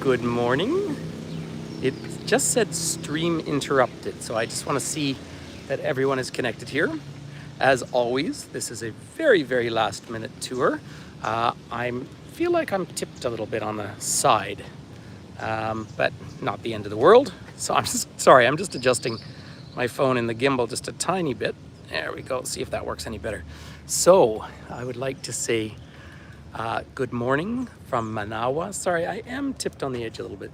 Good morning. It just said stream interrupted, so I just want to see that everyone is connected here. As always, this is a very, very last minute tour. I feel like I'm tipped a little bit on the side, but not the end of the world. So I'm just adjusting my phone in the gimbal just a tiny bit. There we go, see if that works any better. So I would like to say good morning from Managua. Sorry, I am tipped on the edge a little bit.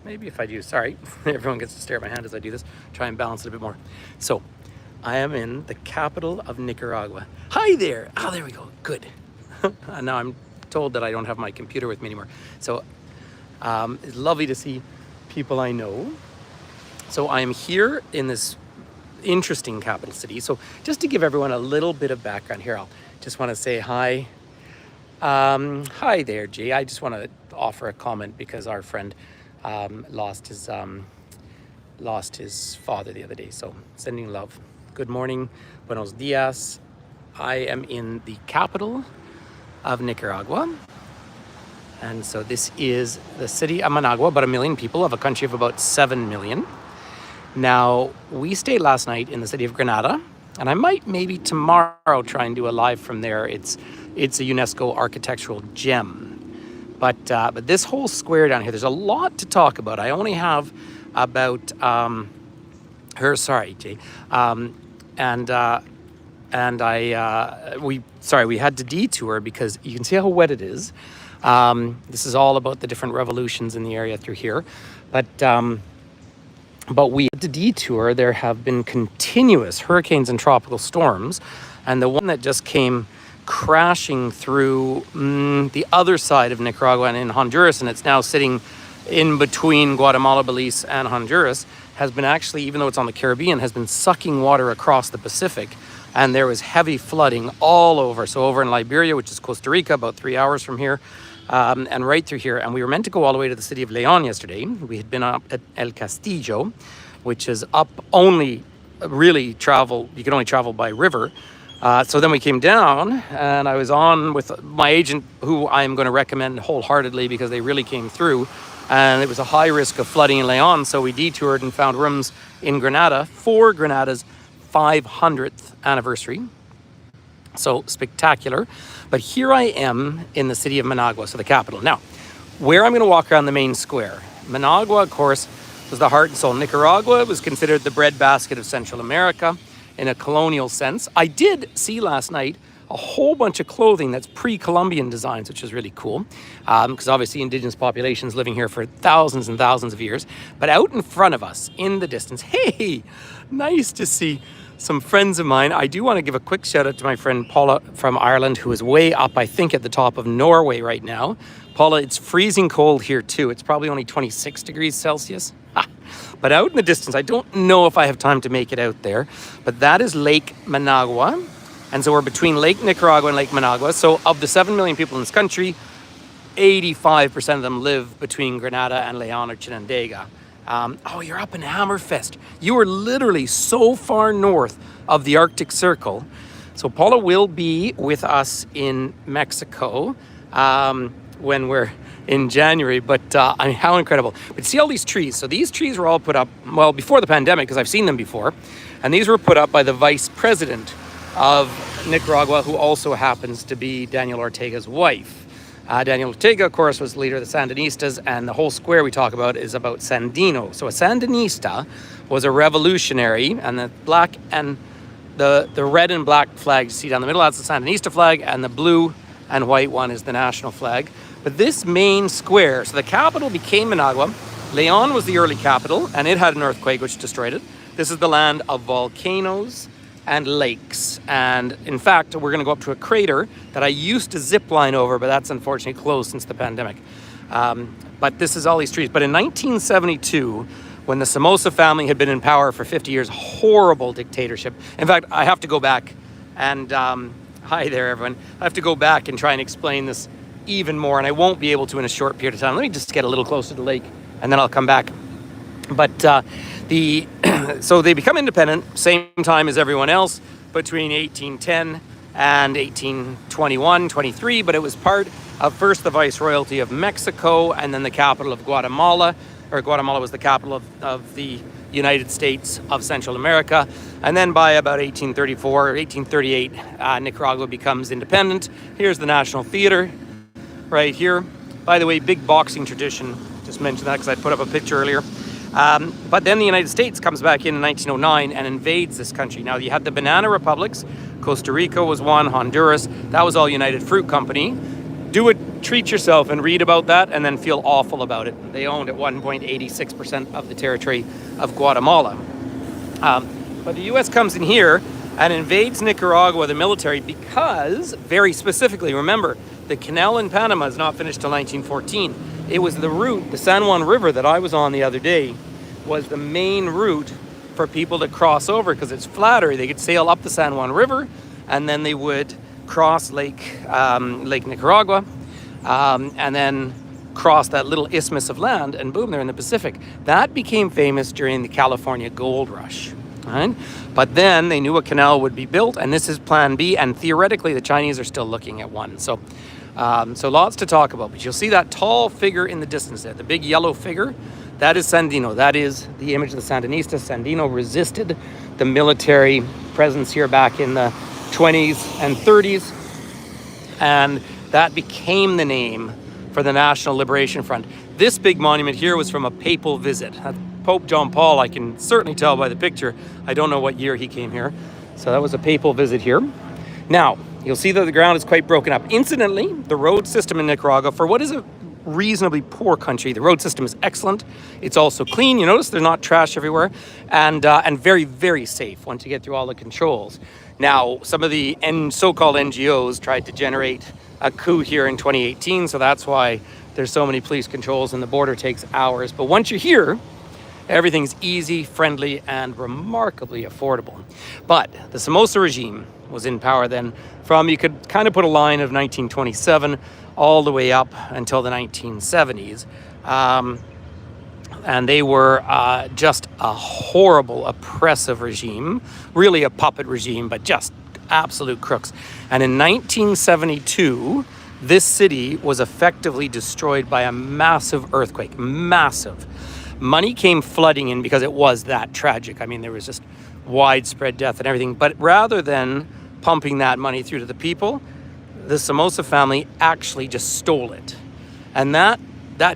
Maybe if I do, sorry, everyone gets to stare at my hand as I do this. Try and balance it a bit more. So I am in the capital of Nicaragua. Hi there. Oh, there we go. Good. Now I'm told that I don't have my computer with me anymore. So it's lovely to see people I know. So I am here in this interesting capital city. So just to give everyone a little bit of background here, I'll just want to say hi. Hi there, Jay. I just want to offer a comment because our friend lost his father the other day. So sending love. Good morning. Buenos dias. I am in the capital of Nicaragua. And so this is the city of Managua, about 1 million people, of a country of about 7 million. Now, we stayed last night in the city of Granada, and I might maybe tomorrow try and do a live from there. It's a UNESCO architectural gem. But this whole square down here, there's a lot to talk about. I only have about Jay. We had to detour because you can see how wet it is. This is all about the different revolutions in the area through here. But we had to detour. There have been continuous hurricanes and tropical storms. And the one that just came crashing through the other side of Nicaragua and in Honduras, and it's now sitting in between Guatemala, Belize, and Honduras, has been actually, even though it's on the Caribbean, has been sucking water across the Pacific. And there was heavy flooding all over. So over in Liberia, which is Costa Rica, about 3 hours from here, and right through here. And we were meant to go all the way to the city of León yesterday. We had been up at El Castillo, which is up only you can only travel by river. So then we came down, and I was on with my agent, who I am going to recommend wholeheartedly because they really came through. And it was a high risk of flooding in León, so we detoured and found rooms in Granada for Granada's 500th anniversary. So spectacular. But here I am in the city of Managua, so the capital. Now, where I'm going to walk around the main square. Managua, of course, was the heart and soul. Nicaragua was considered the breadbasket of Central America in a colonial sense. I did see last night a whole bunch of clothing that's pre-Columbian designs, which is really cool, because obviously indigenous populations living here for thousands and thousands of years. But out in front of us, in the distance, hey, nice to see some friends of mine. I do want to give a quick shout out to my friend Paula from Ireland, who is way up, I think, at the top of Norway right now. Paula, it's freezing cold here too. It's probably only 26 degrees Celsius. But out in the distance, I don't know if I have time to make it out there, but that is Lake Managua. And so we're between Lake Nicaragua and Lake Managua. So of the 7 million people in this country, 85% of them live between Granada and León or Chinandega. You're up in Hammerfest. You are literally so far north of the Arctic Circle. So Paula will be with us in Mexico when we're in January, but how incredible. But see all these trees. So these trees were all put up, well, before the pandemic, because I've seen them before. And these were put up by the vice president of Nicaragua, who also happens to be Daniel Ortega's wife. Daniel Ortega, of course, was the leader of the Sandinistas, and the whole square we talk about is about Sandino. So a Sandinista was a revolutionary, and the black and the red and black flag you see down the middle, that's the Sandinista flag, and the blue and white one is the national flag. But this main square, so the capital became Managua. León was the early capital, and it had an earthquake which destroyed it. This is the land of volcanoes and lakes. And in fact, we're going to go up to a crater that I used to zip line over, but that's unfortunately closed since the pandemic. But this is all these trees. But in 1972, when the Somoza family had been in power for 50 years, horrible dictatorship. In fact, I have to go back and, hi there, everyone. I have to go back and try and explain this even more, and I won't be able to in a short period of time. Let me just get a little closer to the lake, and then I'll come back. But so they become independent, same time as everyone else, between 1810 and 1821, 23, but it was part First the Viceroyalty of Mexico, and then the capital of Guatemala, or Guatemala was the capital of the United States of Central America. And then by about 1834 or 1838, Nicaragua becomes independent. Here's the National Theater right here. By the way, big boxing tradition. Just mentioned that because I put up a picture earlier. But then the United States comes back in 1909 and invades this country. Now you had the banana republics. Costa Rica was one, Honduras. That was all United Fruit Company. Treat yourself and read about that and then feel awful about it. They owned at one point 86% of the territory of Guatemala. But the US comes in here and invades Nicaragua, the military, because, very specifically, remember, the canal in Panama is not finished till 1914. It was the route, the San Juan River that I was on the other day, was the main route for people to cross over because it's flatter. They could sail up the San Juan River and then they would cross Lake Nicaragua, and then cross that little isthmus of land, and boom, they're in the Pacific. That became famous during the California Gold Rush. Right? But then they knew a canal would be built, and this is Plan B, and theoretically the Chinese are still looking at one. So lots to talk about. But you'll see that tall figure in the distance there, the big yellow figure. That is Sandino. That is the image of the Sandinistas. Sandino resisted the military presence here back in the 20s and 30s, and that became the name for the National Liberation Front. This big monument here was from a papal visit. Pope John Paul, I can certainly tell by the picture. I don't know what year he came here. So that was a papal visit here. Now, you'll see that the ground is quite broken up. Incidentally, the road system in Nicaragua, for what is a reasonably poor country, the road system is excellent. It's also clean. You notice there's not trash everywhere, and very, very safe once you get through all the controls. Now, some of the so-called NGOs tried to generate a coup here in 2018, so that's why there's so many police controls and the border takes hours. But once you're here, everything's easy, friendly, and remarkably affordable. But the Somoza regime was in power then from, you could kind of put a line of 1927 all the way up until the 1970s. And they were just a horrible, oppressive regime, really a puppet regime, but just absolute crooks. And in 1972, this city was effectively destroyed by a massive earthquake, massive. Money came flooding in because it was that tragic. I mean, there was just widespread death and everything. But rather than pumping that money through to the people, the Somoza family actually just stole it. And that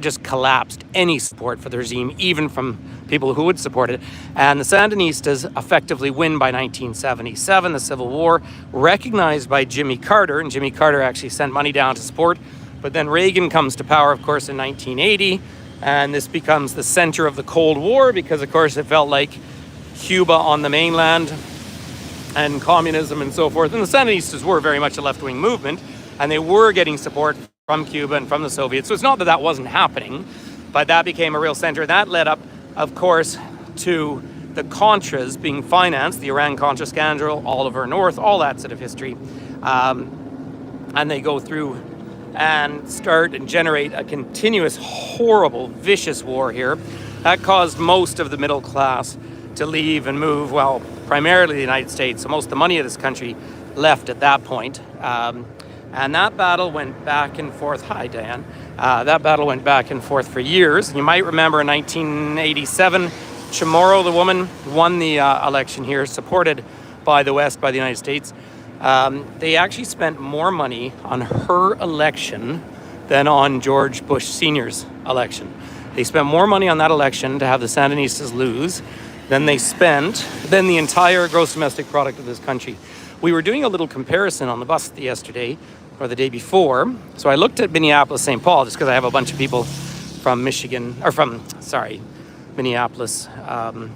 just collapsed any support for the regime, even from people who would support it. And the Sandinistas effectively win by 1977, the Civil War, recognized by Jimmy Carter, and Jimmy Carter actually sent money down to support. But then Reagan comes to power, of course, in 1980, and this becomes the center of the Cold War because, of course, it felt like Cuba on the mainland and communism and so forth. And the Sandinistas were very much a left-wing movement, and they were getting support from Cuba and from the Soviets. So it's not that that wasn't happening, but that became a real center. That led up, of course, to the Contras being financed, the Iran-Contra scandal, Oliver North, all that sort of history. And they go through and start and generate a continuous, horrible, vicious war here. That caused most of the middle class to leave and move, well, primarily the United States. So most of the money of this country left at that point. And that battle went back and forth. Hi, Diane. That battle went back and forth for years. You might remember in 1987, Chamorro, the woman, won the election here, supported by the West, by the United States. They actually spent more money on her election than on George Bush Sr.'s election. They spent more money on that election to have the Sandinistas lose than they spent than the entire gross domestic product of this country. We were doing a little comparison on the bus yesterday, or the day before. So I looked at Minneapolis, St. Paul, just because I have a bunch of people from Minneapolis. I'm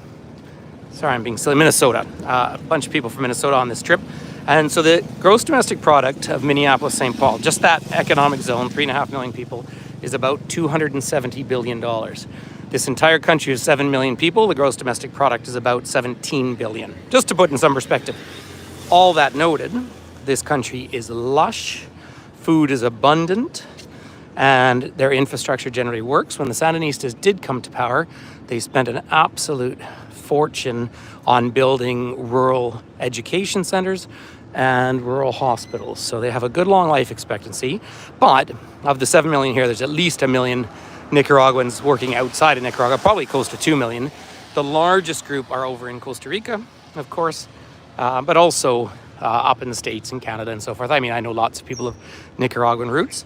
being silly, Minnesota. A bunch of people from Minnesota on this trip. And so the gross domestic product of Minneapolis, St. Paul, just that economic zone, 3.5 million people, is about $270 billion. This entire country is 7 million people. The gross domestic product is about 17 billion. Just to put in some perspective. All that noted, this country is lush, food is abundant, and their infrastructure generally works. When the Sandinistas did come to power, they spent an absolute fortune on building rural education centers. and rural hospitals. So they have a good long life expectancy. But of the 7 million here, there's at least 1 million Nicaraguans working outside of Nicaragua, probably close to 2 million. The largest group are over in Costa Rica, of course, but also up in the States and Canada and so forth. I mean, I know lots of people of Nicaraguan roots,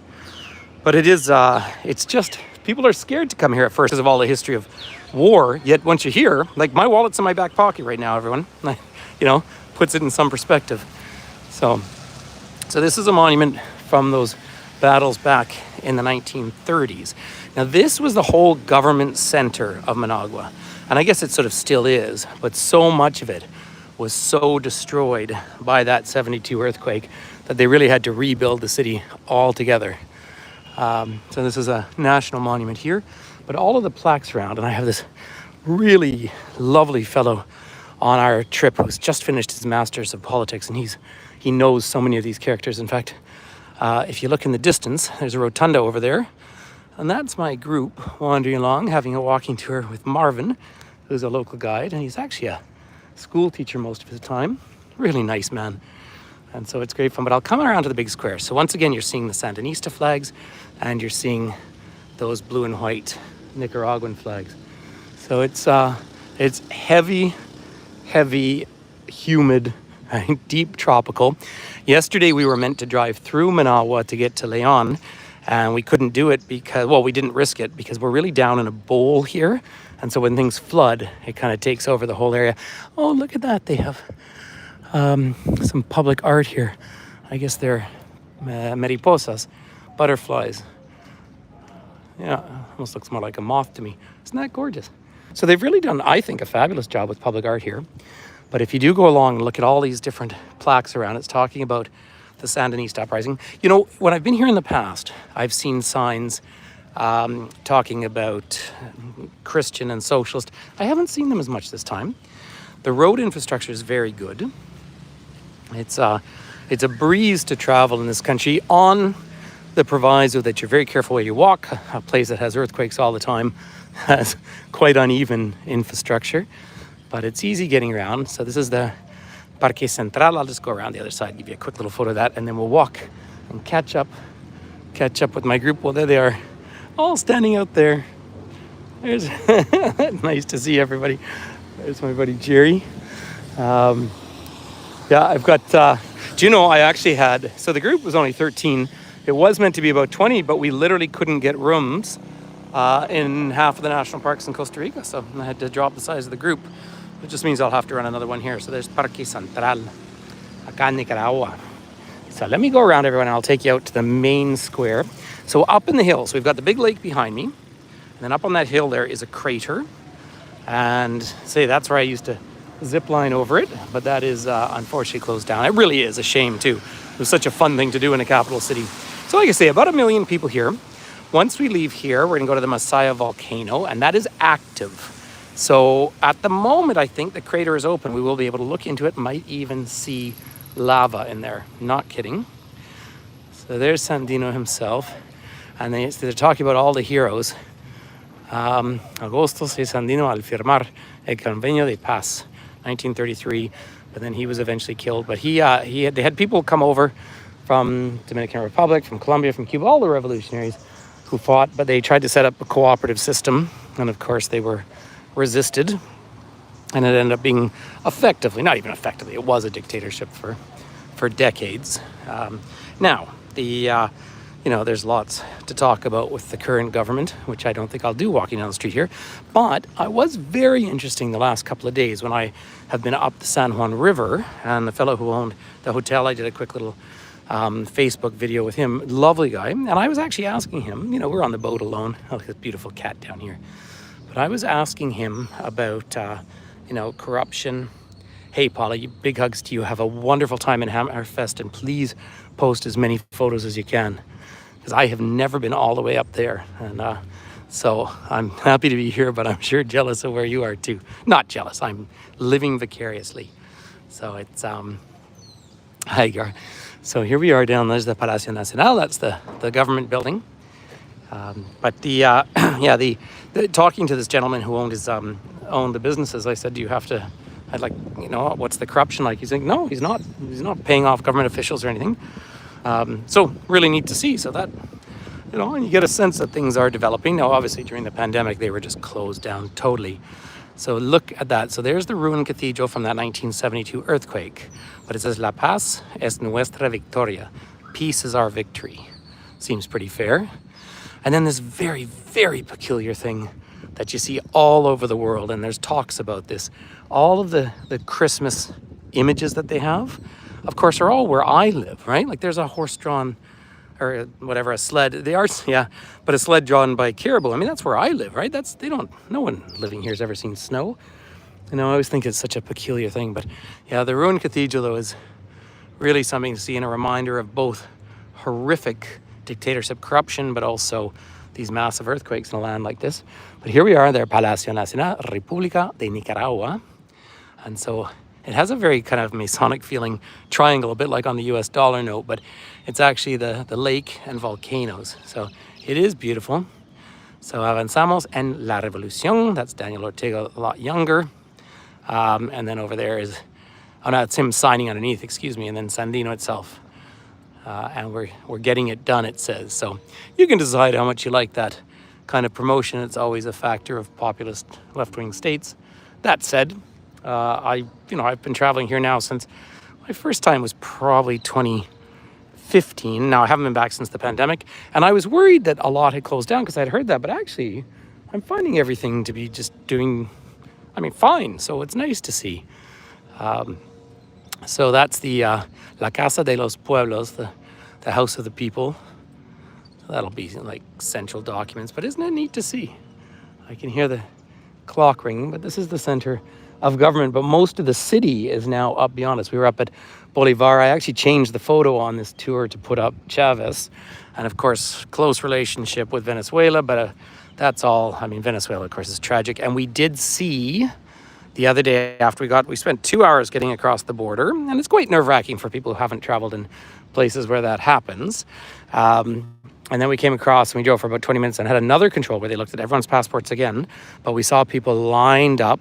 but it's just, people are scared to come here at first because of all the history of war. Yet once you're here, like my wallet's in my back pocket right now, everyone, puts it in some perspective. So this is a monument from those battles back in the 1930s. Now this was the whole government center of Managua. And I guess it sort of still is, but so much of it was so destroyed by that 72 earthquake that they really had to rebuild the city altogether. So this is a national monument here, but all of the plaques around, and I have this really lovely fellow on our trip who's just finished his Master's of Politics, and he knows so many of these characters. In fact, if you look in the distance, there's a rotunda over there, and that's my group wandering along, having a walking tour with Marvin, who's a local guide, and he's actually a school teacher most of his time. Really nice man. And so it's great fun, but I'll come around to the big square. So once again, you're seeing the Sandinista flags, and you're seeing those blue and white Nicaraguan flags. So it's heavy, humid, deep tropical. Yesterday we were meant to drive through Managua to get to Leon, and we couldn't do it because, well, we didn't risk it because we're really down in a bowl here. And so when things flood, it kind of takes over the whole area. Oh, look at that. They have some public art here. I guess they're mariposas, butterflies. Yeah, almost looks more like a moth to me. Isn't that gorgeous? So they've really done, I think, a fabulous job with public art here. But if you do go along and look at all these different plaques around, it's talking about the Sandinista uprising. You know, when I've been here in the past, I've seen signs talking about Christian and socialist. I haven't seen them as much this time. The road infrastructure is very good. It's a breeze to travel in this country on the proviso that you're very careful where you walk. A place that has earthquakes all the time has quite uneven infrastructure, but it's easy getting around. So this is the Parque Central. I'll just go around the other side, give you a quick little photo of that, and then we'll walk and catch up with my group. Well, there they are, all standing out there. There's nice to see everybody. There's my buddy Jerry. I've got, I actually had, so the group was only 13. It was meant to be about 20, but we literally couldn't get rooms in half of the national parks in Costa Rica. So I had to drop the size of the group. It just means I'll have to run another one here. So there's Parque Central, acá in Nicaragua. So let me go around, everyone, and I'll take you out to the main square. So up in the hills, we've got the big lake behind me. And then up on that hill there is a crater. And that's where I used to zip line over it. But that is unfortunately closed down. It really is a shame, too. It was such a fun thing to do in a capital city. So like I say, about 1 million people here. Once we leave here, we're going to go to the Masaya volcano, and that is active. So at the moment, I think the crater is open. We will be able to look into it, might even see lava in there. Not kidding. So there's Sandino himself. And they're talking about all the heroes. Agosto se Sandino al firmar el convenio de paz, 1933. But then he was eventually killed. But they had people come over from Dominican Republic, from Colombia, from Cuba, all the revolutionaries who fought, but they tried to set up a cooperative system. And of course they were resisted. And it ended up being effectively, not even effectively, it was a dictatorship for decades. Now, there's lots to talk about with the current government, which I don't think I'll do walking down the street here. But I was very interesting the last couple of days when I have been up the San Juan River, and the fellow who owned the hotel, I did a quick little Facebook video with him, lovely guy. And I was actually asking him, we're on the boat alone. Oh, this beautiful cat down here. But I was asking him about, corruption. Hey, Paula, big hugs to you. Have a wonderful time in Hammerfest, and please post as many photos as you can, because I have never been all the way up there. And so I'm happy to be here, but I'm sure jealous of where you are too. Not jealous, I'm living vicariously. So it's, hi, Gar. So here we are down, there's the Palacio Nacional, that's the government building. But talking to this gentleman who owned the businesses, I said, do you have to I'd like, what's the corruption like? He's like, no, he's not paying off government officials or anything. So really neat to see. So that, and you get a sense that things are developing. Now, obviously during the pandemic, they were just closed down totally. So look at that. So there's the ruined cathedral from that 1972 earthquake. But it says, La paz es nuestra victoria. Peace is our victory. Seems pretty fair. And then this very, very peculiar thing that you see all over the world, and there's talks about this. All of the Christmas images that they have, of course, are all where I live, right? Like there's a horse-drawn, or whatever, a sled. They are, yeah, but a sled drawn by caribou. I mean, that's where I live, right? No one living here has ever seen snow. I always think it's such a peculiar thing. But yeah, the ruined cathedral, though, is really something to see, and a reminder of both horrific dictatorship corruption, but also these massive earthquakes in a land like this. But here we are, there, Palacio Nacional, República de Nicaragua. And so it has a very kind of Masonic feeling triangle, a bit like on the US dollar note, but it's actually the lake and volcanoes. So it is beautiful. So avanzamos en la revolución. That's Daniel Ortega, a lot younger. And then over there is, no, it's him signing underneath, excuse me, and then Sandino itself. And we're getting it done, it says. So you can decide how much you like that kind of promotion. It's always a factor of populist left-wing states. That said, I've been traveling here now since my first time was probably 2015. Now I haven't been back since the pandemic, and I was worried that a lot had closed down because I'd heard that, but actually I'm finding everything to be just doing, fine. So it's nice to see. So that's the La Casa de los Pueblos, the House of the People. So that'll be like central documents, but isn't it neat to see? I can hear the clock ringing, but this is the center of government. But most of the city is now up beyond us. We were up at Bolivar. I actually changed the photo on this tour to put up Chavez. And of course, close relationship with Venezuela, but that's all. Venezuela, of course, is tragic. And we did see the other day after we spent 2 hours getting across the border, and it's quite nerve-wracking for people who haven't traveled in places where that happens. And then we came across and we drove for about 20 minutes and had another control where they looked at everyone's passports again. But we saw people lined up,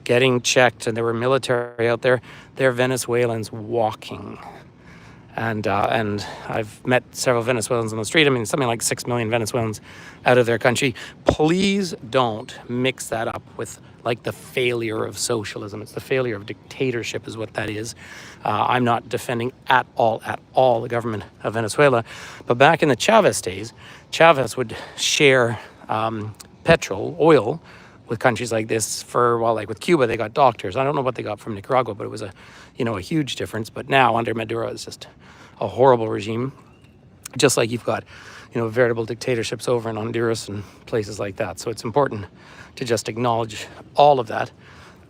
getting checked, and there were military out there. They're Venezuelans walking. And I've met several Venezuelans on the street. Something like 6 million Venezuelans out of their country. Please don't mix that up with like the failure of socialism. It's the failure of dictatorship is what that is. I'm not defending at all the government of Venezuela. But back in the Chavez days, Chavez would share oil, with countries like this like with Cuba, they got doctors. I don't know what they got from Nicaragua, but it was a huge difference. But now under Maduro, it's just a horrible regime. Just like you've got, veritable dictatorships over in Honduras and places like that. So it's important to just acknowledge all of that.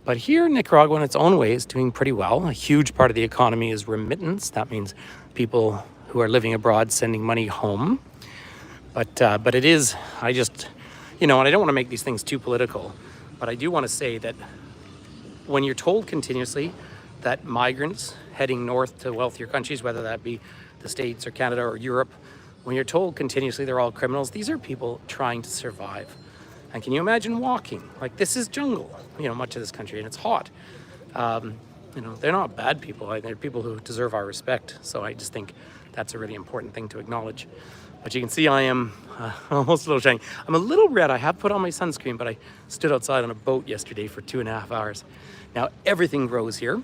But here, Nicaragua in its own way is doing pretty well. A huge part of the economy is remittance. That means people who are living abroad sending money home. But it is, and I don't want to make these things too political, but I do want to say that when you're told continuously that migrants heading north to wealthier countries, whether that be the States or Canada or Europe, when you're told continuously they're all criminals, these are people trying to survive. And can you imagine walking? Like, this is jungle, much of this country, and it's hot. They're not bad people. They're people who deserve our respect. So I just think that's a really important thing to acknowledge. But you can see I am almost a little shiny. I'm a little red. I have put on my sunscreen, but I stood outside on a boat yesterday for 2.5 hours. Now, everything grows here.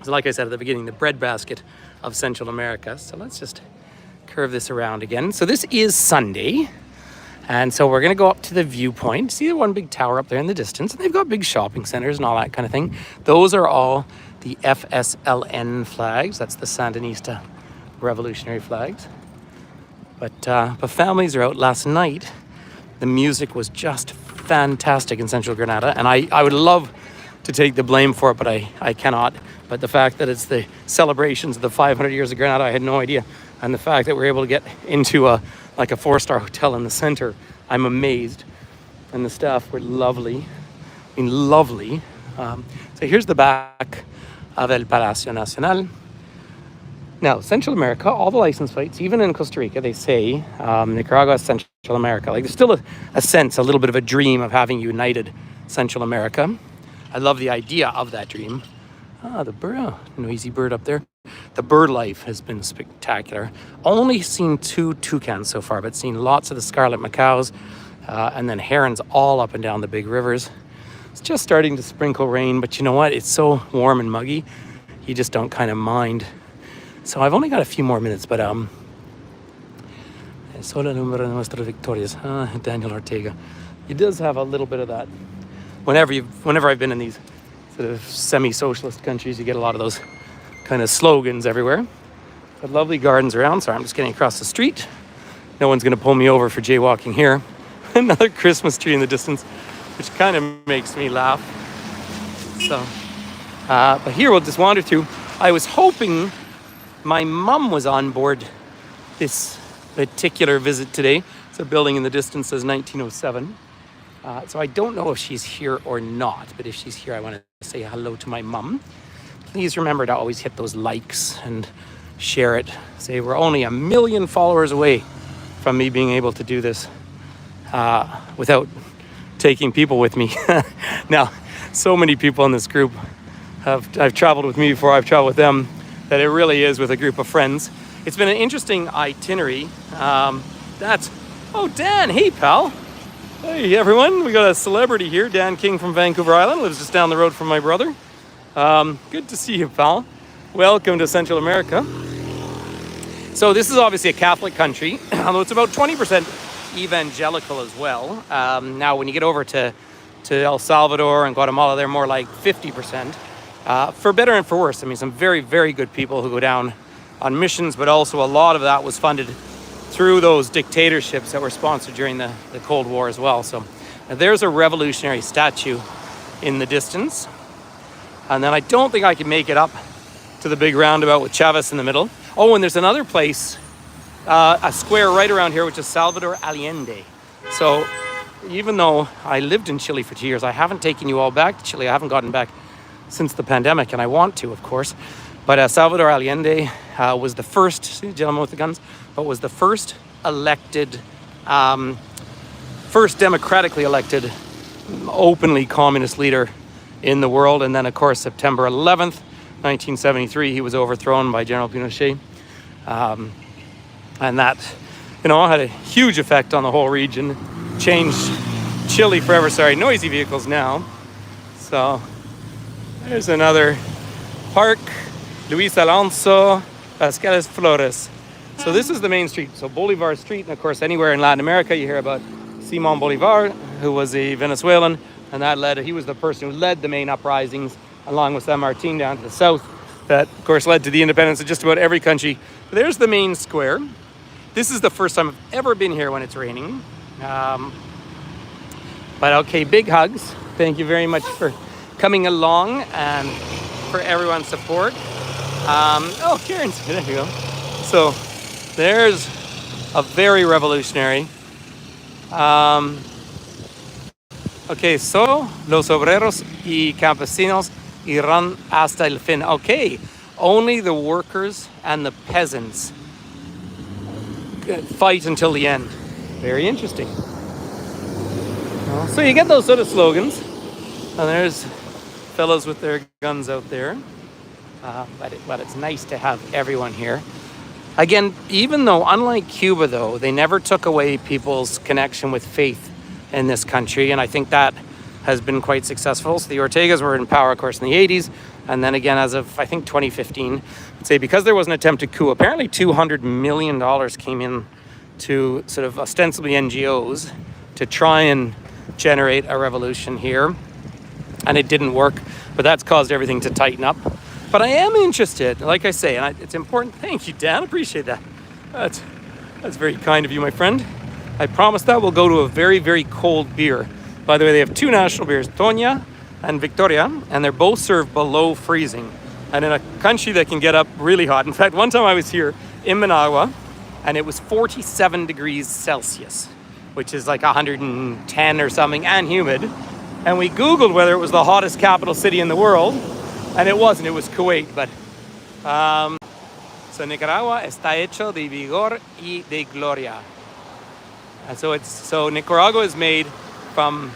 So like I said at the beginning, the breadbasket of Central America. So let's just curve this around again. So this is Sunday. And so we're going to go up to the viewpoint. See the one big tower up there in the distance? And they've got big shopping centers and all that kind of thing. Those are all the FSLN flags. That's the Sandinista revolutionary flags. But families are out. Last night, the music was just fantastic in Central Granada. And I would love to take the blame for it, but I cannot. But the fact that it's the celebrations of the 500 years of Granada, I had no idea. And the fact that we're able to get into a 4-star hotel in the center, I'm amazed. And the staff were lovely. Lovely. So here's the back of El Palacio Nacional. Now, Central America, all the license plates, even in Costa Rica, they say Nicaragua is Central America. Like, there's still a sense, a little bit of a dream of having united Central America. I love the idea of that dream. The bird, noisy bird up there. The bird life has been spectacular. Only seen 2 toucans so far, but seen lots of the scarlet macaws, and then herons all up and down the big rivers. It's just starting to sprinkle rain, but you know what? It's so warm and muggy, you just don't kind of mind. So I've only got a few more minutes, but Solo número de nuestras victorias. Daniel Ortega. He does have a little bit of that. Whenever I've been in these sort of semi-socialist countries, you get a lot of those kind of slogans everywhere. But lovely gardens around. Sorry, I'm just getting across the street. No one's going to pull me over for jaywalking here. Another Christmas tree in the distance, which kind of makes me laugh. So, but here we'll just wander through. I was hoping my mum was on board this particular visit today. It's a building in the distance says 1907. So I don't know if she's here or not, but if she's here, I want to say hello to my mum. Please remember to always hit those likes and share it. Say we're only 1 million followers away from me being able to do this without taking people with me. Now, so many people in this group I've traveled with me before, I've traveled with them, that it really is with a group of friends. It's been an interesting itinerary. Oh, Dan, hey, pal. Hey, everyone. We got a celebrity here. Dan King from Vancouver Island, lives just down the road from my brother. Good to see you, pal. Welcome to Central America. So this is obviously a Catholic country, although it's about 20% evangelical as well. Now, when you get over to El Salvador and Guatemala, they're more like 50%. For better and for worse. I mean, some very, very good people who go down on missions, but also a lot of that was funded through those dictatorships that were sponsored during the Cold War as well. So there's a revolutionary statue in the distance. And then I don't think I can make it up to the big roundabout with Chavez in the middle. Oh, and there's another place, a square right around here, which is Salvador Allende. So even though I lived in Chile for 2 years, I haven't taken you all back to Chile. I haven't gotten back since the pandemic, and I want to, of course. But Salvador Allende was the first, see the gentleman with the guns, but was the first elected, first democratically elected, openly communist leader in the world. And then, of course, September 11th, 1973, he was overthrown by General Pinochet. And that, had a huge effect on the whole region, changed Chile forever. Sorry, noisy vehicles now. So there's another park. Luis Alonso, Pascales Flores. So this is the main street. So Bolivar Street, and of course anywhere in Latin America you hear about Simon Bolivar, who was a Venezuelan, and he was the person who led the main uprisings along with San Martin down to the south. That of course led to the independence of just about every country. There's the main square. This is the first time I've ever been here when it's raining. But okay, big hugs. Thank you very much for coming along and for everyone's support. Karen's here. There you go. So there's a very revolutionary. Okay, so los obreros y campesinos irán hasta el fin. Okay, only the workers and the peasants fight until the end. Very interesting. So you get those sort of slogans, and there's fellows with their guns out there. But it's nice to have everyone here. Again, even though, unlike Cuba, though, they never took away people's connection with faith in this country, and I think that has been quite successful. So the Ortegas were in power, of course, in the 80s, and then again, as of, I think, 2015, I'd say because there was an attempted coup, apparently $200 million came in to sort of ostensibly NGOs to try and generate a revolution here, and it didn't work, but that's caused everything to tighten up. But I am interested, like I say, and it's important. Thank you, Dan. Appreciate that. That's very kind of you, my friend. I promise that we'll go to a very, very cold beer. By the way, they have 2 national beers, Toña and Victoria, and they're both served below freezing. And in a country that can get up really hot. In fact, one time I was here in Managua, and it was 47 degrees Celsius, which is like 110 or something, and humid. And we Googled whether it was the hottest capital city in the world. And it wasn't, it was Kuwait, but so Nicaragua está hecho de vigor y de gloria. And so Nicaragua is made from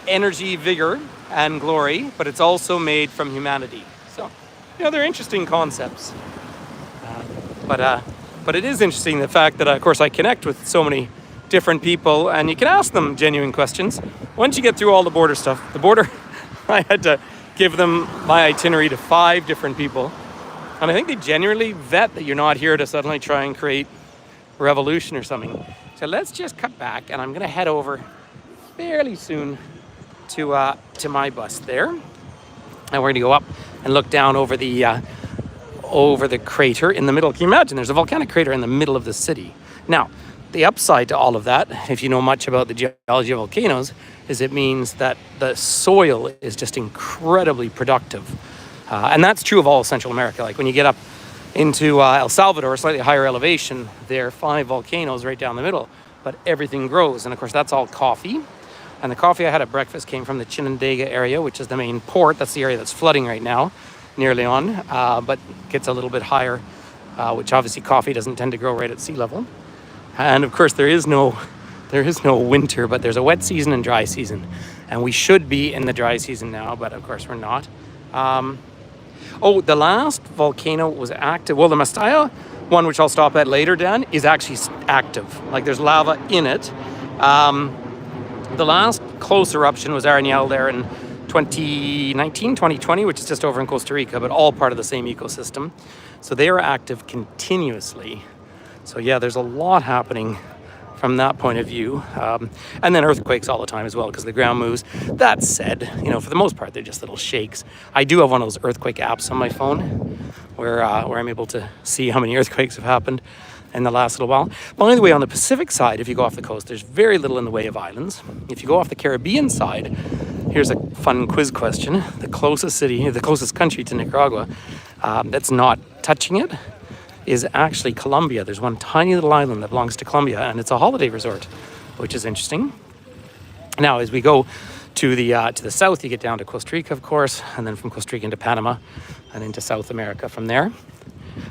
energy, vigor, and glory, but it's also made from humanity. So, they're interesting concepts. But it is interesting the fact that, of course, I connect with so many different people, and you can ask them genuine questions. Once you get through all the border stuff, the border, I had to give them my itinerary to 5 different people, and I think they genuinely vet that you're not here to suddenly try and create revolution or something. So let's just cut back, and I'm going to head over fairly soon to my bus there, and we're going to go up and look down over the crater in the middle. Can you imagine? There's a volcanic crater in the middle of the city. Now, the upside to all of that, if you know much about the geology of volcanoes, is it means that the soil is just incredibly productive. And that's true of all Central America. Like when you get up into El Salvador, a slightly higher elevation, there are 5 volcanoes right down the middle, but everything grows. And of course, that's all coffee. And the coffee I had at breakfast came from the Chinandega area, which is the main port. That's the area that's flooding right now near Leon, but gets a little bit higher, which obviously coffee doesn't tend to grow right at sea level. And of course, there is no winter, but there's a wet season and dry season. And we should be in the dry season now, but of course we're not. The last volcano was active. Well, the Mastaya one, which I'll stop at later, Dan, is actually active. Like there's lava in it. The last close eruption was Ariel there in 2019, 2020, which is just over in Costa Rica, but all part of the same ecosystem. So they are active continuously. So yeah, there's a lot happening from that point of view. And then earthquakes all the time as well, because the ground moves. That said, for the most part, they're just little shakes. I do have one of those earthquake apps on my phone where I'm able to see how many earthquakes have happened in the last little while. By the way, on the Pacific side, if you go off the coast, there's very little in the way of islands. If you go off the Caribbean side, here's a fun quiz question. The closest country to Nicaragua that's not touching it is actually Colombia. There's one tiny little island that belongs to Colombia, and it's a holiday resort, which is interesting. Now, as we go to the south, you get down to Costa Rica, of course, and then from Costa Rica into Panama and into South America from there.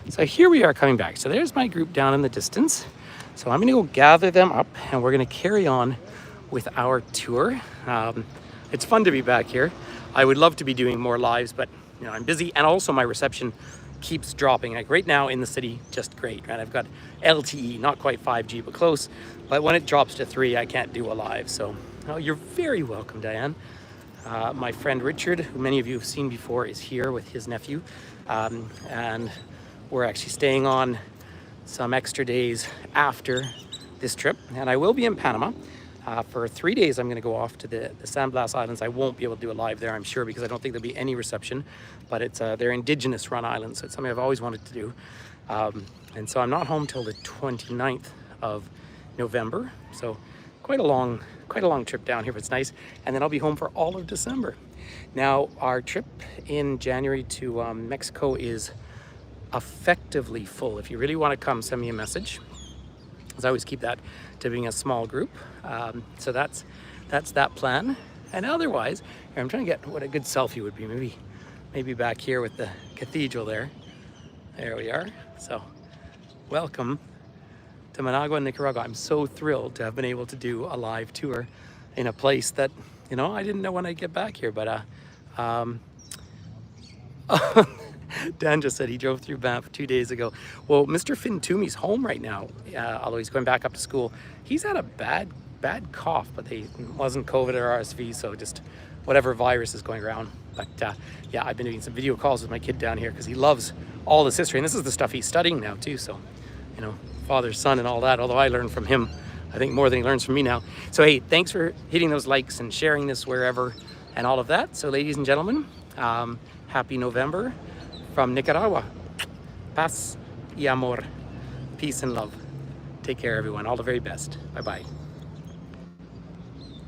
So here we are coming back. So there's my group down in the distance. So I'm going to go gather them up, and we're going to carry on with our tour. It's fun to be back here. I would love to be doing more lives, but I'm busy, and also my reception keeps dropping. Like right now in the city, just great, right? I've got LTE, not quite 5G, but close. But when it drops to 3, I can't do a live. So you're very welcome, Diane. My friend Richard, who many of you have seen before, is here with his nephew. And we're actually staying on some extra days after this trip. And I will be in Panama. For 3 days, I'm going to go off to the San Blas Islands. I won't be able to do a live there, I'm sure, because I don't think there'll be any reception. But they're indigenous run islands, so it's something I've always wanted to do. And so I'm not home till the 29th of November. So quite a long trip down here, but it's nice. And then I'll be home for all of December. Now, our trip in January to Mexico is effectively full. If you really want to come, send me a message. As I always keep that to being a small group. So that's that plan. And otherwise, I'm trying to get what a good selfie would be. Maybe back here with the cathedral there. There we are. So welcome to Managua, Nicaragua. I'm so thrilled to have been able to do a live tour in a place that, I didn't know when I'd get back here, but Dan just said he drove through Banff 2 days ago. Well, Mr. Finn Toomey's home right now, although he's going back up to school. He's had a bad cough, but it wasn't COVID or RSV, so just whatever virus is going around. But yeah, I've been doing some video calls with my kid down here because he loves all this history, and this is the stuff he's studying now too. So, father, son, and all that. Although I learned from him, I think, more than he learns from me now. So hey, thanks for hitting those likes and sharing this wherever and all of that. So ladies and gentlemen, happy November from Nicaragua. Paz y amor. Peace and love. Take care, everyone. All the very best. Bye-bye.